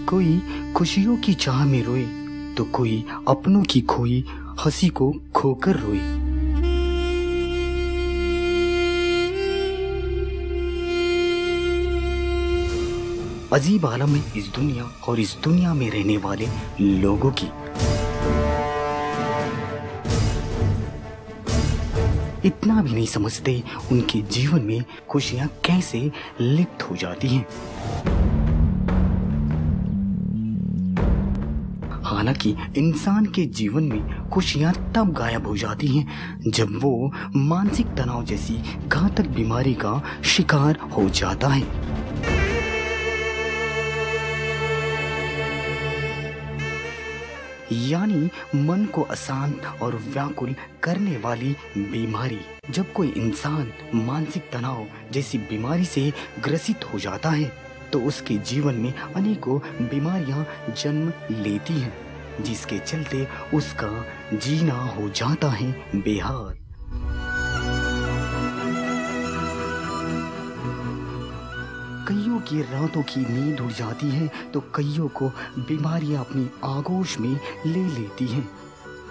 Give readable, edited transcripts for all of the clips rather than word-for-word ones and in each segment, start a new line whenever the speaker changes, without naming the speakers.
कोई खुशियों की चाह में रोए तो कोई अपनों की खोई हंसी को खोकर रोए। अजीब आलम है इस दुनिया और इस दुनिया में रहने वाले लोगों की। इतना भी नहीं समझते उनके जीवन में खुशियां कैसे लिप्त हो जाती हैं। हालांकि इंसान के जीवन में खुशियां तब गायब हो जाती हैं जब वो मानसिक तनाव जैसी घातक बीमारी का शिकार हो जाता है। यानी मन को अशांत और व्याकुल करने वाली बीमारी। जब कोई इंसान मानसिक तनाव जैसी बीमारी से ग्रसित हो जाता है तो उसके जीवन में अनेकों बीमारियां जन्म लेती हैं, जिसके चलते उसका जीना हो जाता है बेहाल। कईयों की रातों की नींद उड़ जाती है तो कईयों को बीमारियां अपनी आगोश में ले लेती हैं,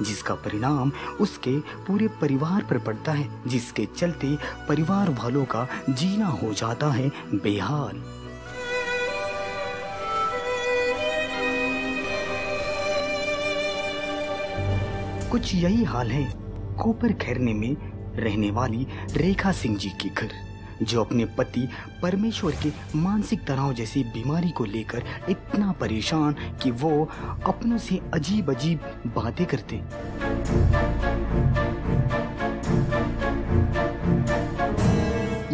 जिसका परिणाम उसके पूरे परिवार पर पड़ता है, जिसके चलते परिवार वालों का जीना हो जाता है बेहाल। कुछ यही हाल है कोपर खैरने में रहने वाली रेखा सिंह जी के घर, जो अपने पति परमेश्वर के मानसिक तनाव जैसी बीमारी को लेकर इतना परेशान कि वो अपनों से अजीब अजीब बातें करते।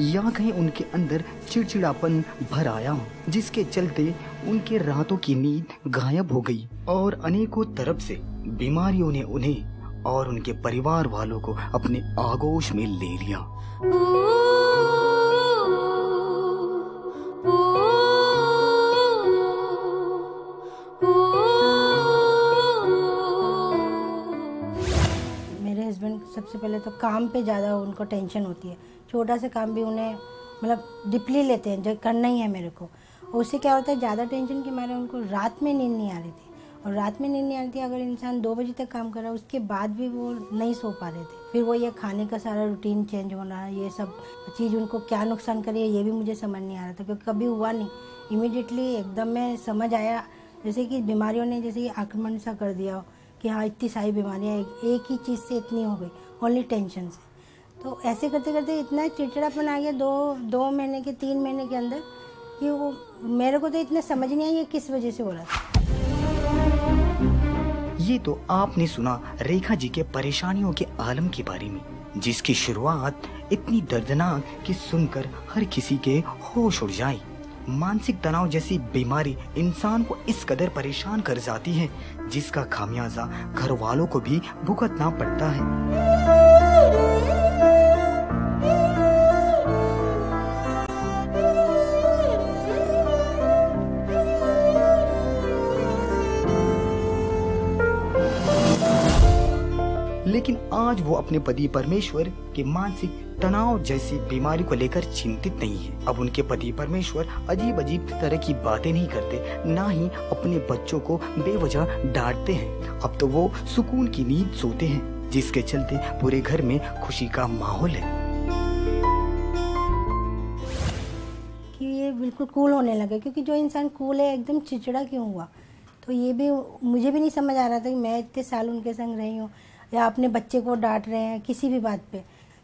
या कहीं उनके अंदर चिड़चिड़ापन भर आया, जिसके चलते उनके रातों की नींद गायब हो गई और अनेकों तरफ से बीमारियों ने उन्हें और उनके परिवार वालों को अपने आगोश में ले लिया।
सबसे पहले तो काम पे ज़्यादा उनको टेंशन होती है। छोटा सा काम भी उन्हें मतलब डीपली लेते हैं, जो करना ही है मेरे को। उससे क्या होता है, ज़्यादा टेंशन के मारे उनको रात में नींद नहीं आ रही थी, और रात में नींद नहीं आ रही थी। अगर इंसान 2 बजे तक काम कर रहा है उसके बाद भी वो नहीं सो पा रहे थे। फिर वो ये खाने का सारा रूटीन चेंज होना, ये सब चीज़ उनको क्या नुकसान करी है ये भी मुझे समझ नहीं आ रहा था, क्योंकि कभी हुआ नहीं। इमीडिएटली एकदम में समझ आया, जैसे कि बीमारियों ने जैसे आक्रमण सा कर दिया हो कि हाँ इतनी सारी बीमारियाँ एक ही चीज़ से इतनी हो गई, ओनली टेंशन से। तो ऐसे करते करते इतना चिड़चिड़ापन आ गया 2 महीने के 3 महीने के अंदर, कि वो मेरे को तो इतना समझ नहीं आया किस वजह से हो रहा था।
ये तो आपने सुना रेखा जी के परेशानियों के आलम के बारे में, जिसकी शुरुआत इतनी दर्दनाक कि सुनकर हर किसी के होश उड़ जाए। मानसिक तनाव जैसी बीमारी इंसान को इस कदर परेशान कर जाती है, जिसका खामियाजा घर वालों को भी भुगतना पड़ता है। लेकिन आज वो अपने पति परमेश्वर के मानसिक तनाव जैसी बीमारी को लेकर चिंतित नहीं है। अब उनके पति परमेश्वर अजीब अजीब तरह की बातें नहीं करते, ना ही अपने बच्चों को बेवजह डांटते हैं। अब तो वो सुकून की नींद सोते हैं, जिसके चलते पूरे घर में खुशी का माहौल है।
कि ये बिल्कुल कूल होने लगे, क्योंकि जो इंसान कूल है एकदम चिड़चिड़ा क्यों हुआ। तो ये भी मुझे भी नहीं समझ आ रहा था कि मैं इतने साल उनके संग रही हूँ, या अपने बच्चे को डांट रहे हैं किसी भी बात पे,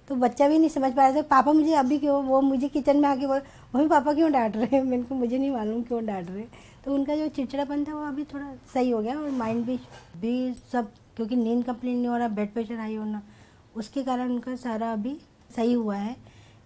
तो बच्चा भी नहीं समझ पा रहा था पापा मुझे अभी क्यों, वो मुझे किचन में आके बोल मम्मी पापा क्यों डांट रहे हैं, मेरे को मुझे नहीं मालूम क्यों डांट रहे हैं। तो उनका जो चिड़चिड़ापन था वो अभी थोड़ा सही हो गया, और माइंड भी सब, क्योंकि नींद कंप्लीट नहीं हो रहा, ब्लड प्रेशर हाई होना, उसके कारण उनका सारा अभी सही हुआ है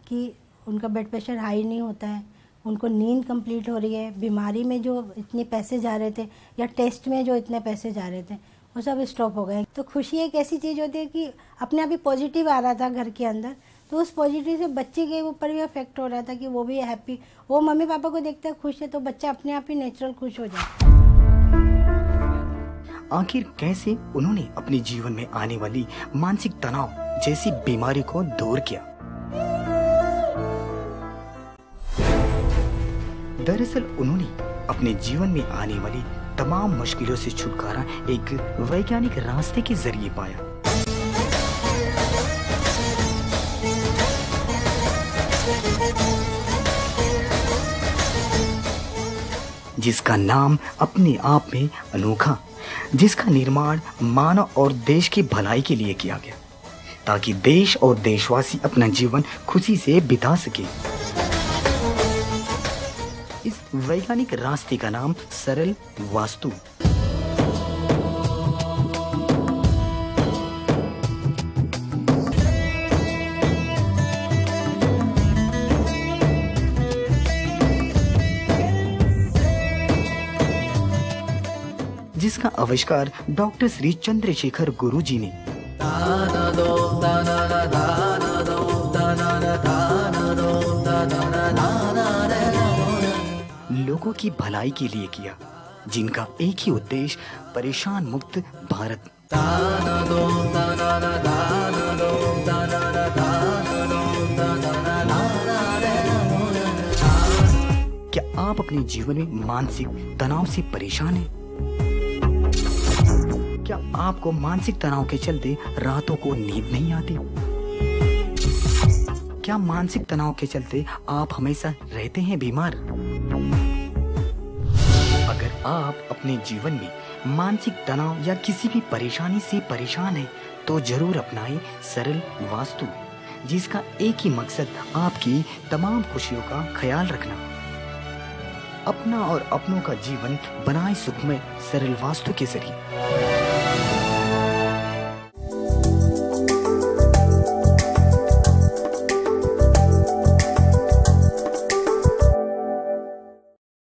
कि उनका ब्लड प्रेशर हाई नहीं होता है, उनको नींद कंप्लीट हो रही है। बीमारी में जो इतने पैसे जा रहे थे या टेस्ट में जो इतने पैसे जा रहे थे वो सब स्टॉप हो गए। तो खुशी एक ऐसी चीज़ होती है कि अपने आप ही पॉजिटिव आ रहा था घर के अंदर, तो उस पॉजिटिव से बच्चे के ऊपर भी अफेक्ट हो रहा था कि वो भी हैप्पी, वो मम्मी पापा को देखता है खुश है तो बच्चा अपने आप ही नेचुरल खुश हो जाता है।
आखिर कैसे उन्होंने अपने जीवन में आने वाली मानसिक तनाव जैसी बीमारी को दूर किया? दरअसल उन्होंने अपने जीवन में आने वाली तमाम मुश्किलों से छुटकारा एक वैज्ञानिक रास्ते के जरिए पाया, जिसका नाम अपने आप में अनोखा, जिसका निर्माण मानव और देश की भलाई के लिए किया गया, ताकि देश और देशवासी अपना जीवन खुशी से बिता सके। इस वैज्ञानिक रास्ते का नाम सरल वास्तु। जिसका आविष्कार डॉक्टर श्री चंद्रशेखर गुरुजी ने लोगों की भलाई के लिए किया, जिनका एक ही उद्देश्य परेशान मुक्त भारत। क्या आप अपने जीवन में मानसिक तनाव से परेशान हैं? क्या आपको मानसिक तनाव के चलते रातों को नींद नहीं आती? क्या मानसिक तनाव के चलते आप हमेशा रहते हैं बीमार? अगर आप अपने जीवन में मानसिक तनाव या किसी भी परेशानी से परेशान हैं, तो जरूर अपनाएं सरल वास्तु, जिसका एक ही मकसद आपकी तमाम खुशियों का ख्याल रखना। अपना और अपनों का जीवन बनाए सुखमय सरल वास्तु के जरिए।